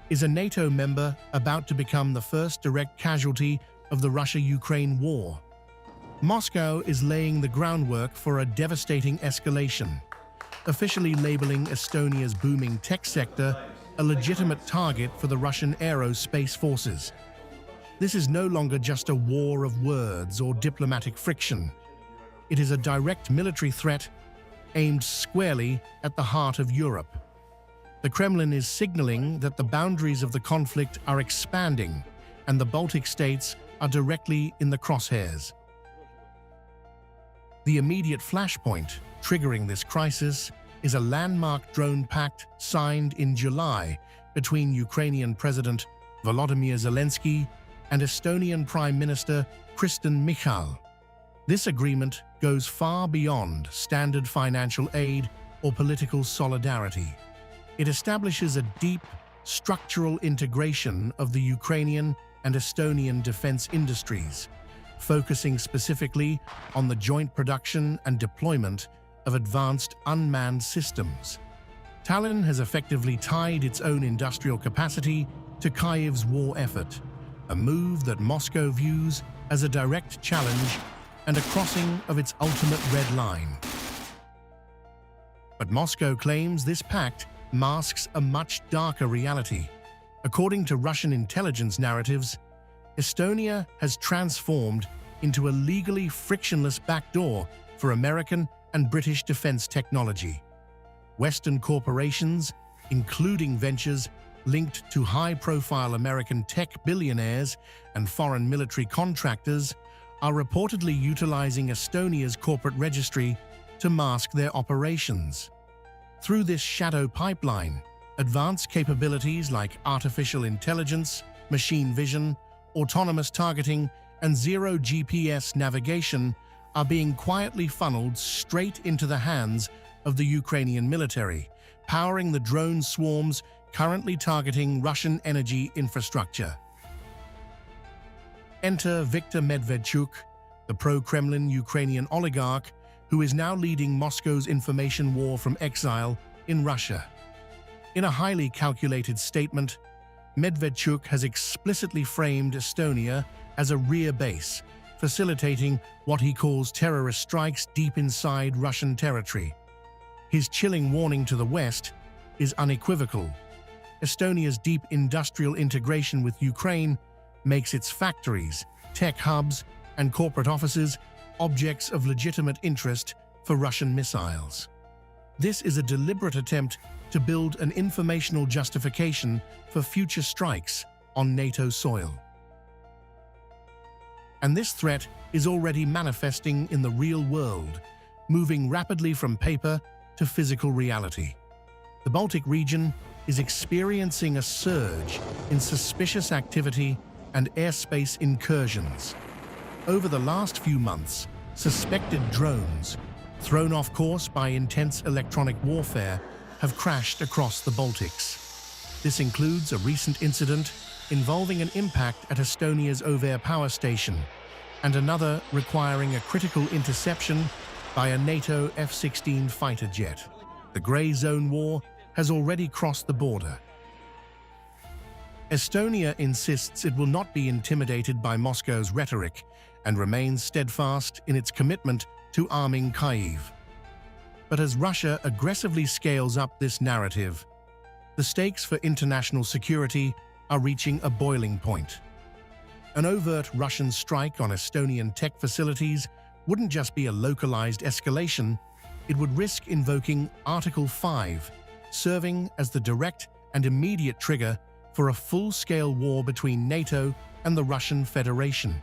Is a NATO member about to become the first direct casualty of the Russia-Ukraine war? Moscow is laying the groundwork for a devastating escalation, officially labeling Estonia's booming tech sector a legitimate target for the Russian aerospace forces. This is no longer just a war of words or diplomatic friction. It is a direct military threat aimed squarely at the heart of Europe. The Kremlin is signaling that the boundaries of the conflict are expanding and the Baltic states are directly in the crosshairs. The immediate flashpoint triggering this crisis is a landmark drone pact signed in July between Ukrainian President Volodymyr Zelensky and Estonian Prime Minister Kristen Michal. This agreement goes far beyond standard financial aid or political solidarity. It establishes a deep, structural integration of the Ukrainian and Estonian defense industries, focusing specifically on the joint production and deployment of advanced unmanned systems. Tallinn has effectively tied its own industrial capacity to Kyiv's war effort, a move that Moscow views as a direct challenge and a crossing of its ultimate red line. But Moscow claims this pact masks a much darker reality. According to Russian intelligence narratives, Estonia has transformed into a legally frictionless backdoor for American and British defense technology. Western corporations, including ventures linked to high-profile American tech billionaires and foreign military contractors, are reportedly utilizing Estonia's corporate registry to mask their operations. Through this shadow pipeline, advanced capabilities like artificial intelligence, machine vision, autonomous targeting, and zero GPS navigation are being quietly funneled straight into the hands of the Ukrainian military, powering the drone swarms currently targeting Russian energy infrastructure. Enter Viktor Medvedchuk, the pro-Kremlin Ukrainian oligarch who is now leading Moscow's information war from exile in Russia. In a highly calculated statement, Medvedchuk has explicitly framed Estonia as a rear base, facilitating what he calls terrorist strikes deep inside Russian territory. His chilling warning to the West is unequivocal. Estonia's deep industrial integration with Ukraine makes its factories, tech hubs, and corporate offices objects of legitimate interest for Russian missiles. This is a deliberate attempt to build an informational justification for future strikes on NATO soil. And this threat is already manifesting in the real world, moving rapidly from paper to physical reality. The Baltic region is experiencing a surge in suspicious activity and airspace incursions. Over the last few months, suspected drones, thrown off course by intense electronic warfare, have crashed across the Baltics. This includes a recent incident involving an impact at Estonia's Over power station, and another requiring a critical interception by a NATO F-16 fighter jet. The Grey Zone war has already crossed the border. Estonia insists it will not be intimidated by Moscow's rhetoric and remains steadfast in its commitment to arming Kyiv. But as Russia aggressively scales up this narrative, the stakes for international security are reaching a boiling point. An overt Russian strike on Estonian tech facilities wouldn't just be a localized escalation, it would risk invoking Article 5, serving as the direct and immediate trigger for a full-scale war between NATO and the Russian Federation.